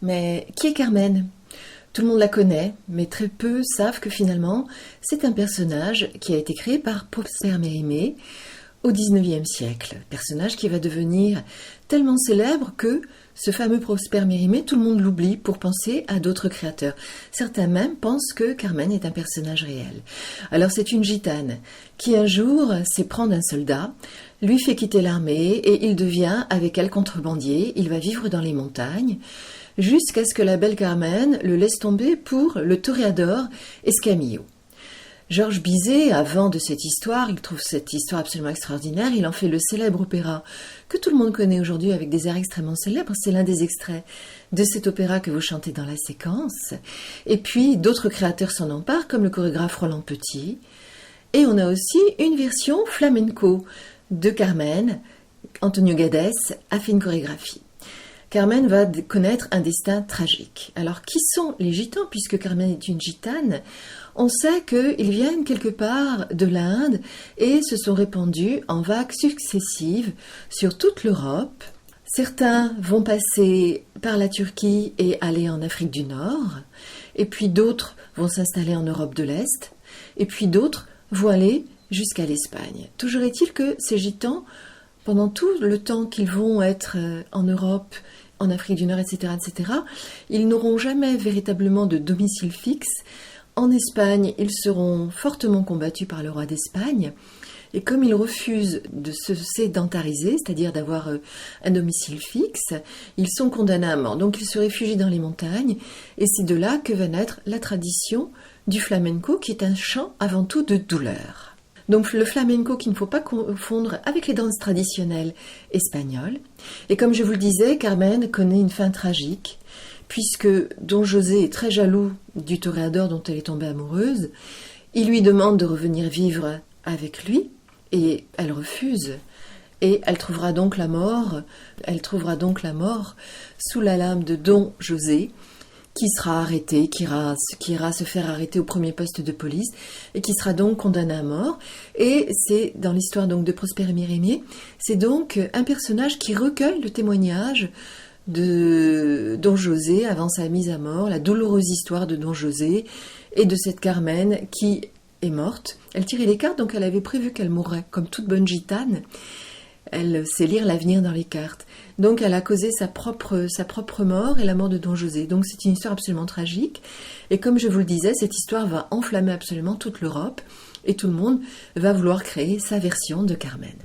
Mais qui est Carmen? Tout le monde la connaît, mais très peu savent que finalement, c'est un personnage qui a été créé par Prosper Mérimée au XIXe siècle. Personnage qui va devenir tellement célèbre que ce fameux Prosper Mérimée, tout le monde l'oublie pour penser à d'autres créateurs. Certains même pensent que Carmen est un personnage réel. Alors c'est une gitane qui un jour s'éprend d'un soldat, lui fait quitter l'armée et il devient avec elle contrebandier. Il va vivre dans les montagnes jusqu'à ce que la belle Carmen le laisse tomber pour le toréador Escamillo. Georges Bizet, avant de cette histoire, il trouve cette histoire absolument extraordinaire, il en fait le célèbre opéra que tout le monde connaît aujourd'hui avec des airs extrêmement célèbres, c'est l'un des extraits de cet opéra que vous chantez dans la séquence. Et puis d'autres créateurs s'en emparent, comme le chorégraphe Roland Petit. Et on a aussi une version flamenco de Carmen. Antonio Gades a fait une chorégraphie. Carmen va connaître un destin tragique. Alors, qui sont les gitans? Puisque Carmen est une gitane, on sait qu'ils viennent quelque part de l'Inde et se sont répandus en vagues successives sur toute l'Europe. Certains vont passer par la Turquie et aller en Afrique du Nord, et puis d'autres vont s'installer en Europe de l'Est, et puis d'autres vont aller jusqu'à l'Espagne. Toujours est-il que ces gitans, pendant tout le temps qu'ils vont être en Europe, en Afrique du Nord, etc., ils n'auront jamais véritablement de domicile fixe. En Espagne, ils seront fortement combattus par le roi d'Espagne. Et comme ils refusent de se sédentariser, c'est-à-dire d'avoir un domicile fixe, ils sont condamnés à mort. Donc ils se réfugient dans les montagnes. Et c'est de là que va naître la tradition du flamenco, qui est un chant avant tout de douleur. Donc le flamenco qu'il ne faut pas confondre avec les danses traditionnelles espagnoles. Et comme je vous le disais, Carmen connaît une fin tragique, puisque Don José est très jaloux du toréador dont elle est tombée amoureuse. Il lui demande de revenir vivre avec lui, et elle refuse. Et elle trouvera donc la mort sous la lame de Don José, qui sera arrêté, qui ira se faire arrêter au premier poste de police et qui sera donc condamné à mort. Et c'est dans l'histoire donc de Prosper Mérimée, c'est donc un personnage qui recueille le témoignage de Don José avant sa mise à mort, la douloureuse histoire de Don José et de cette Carmen qui est morte. Elle tirait les cartes, donc elle avait prévu qu'elle mourrait comme toute bonne gitane. Elle sait lire l'avenir dans les cartes. Donc elle a causé sa propre mort et la mort de Don José. Donc c'est une histoire absolument tragique. Et comme je vous le disais, cette histoire va enflammer absolument toute l'Europe. Et tout le monde va vouloir créer sa version de Carmen.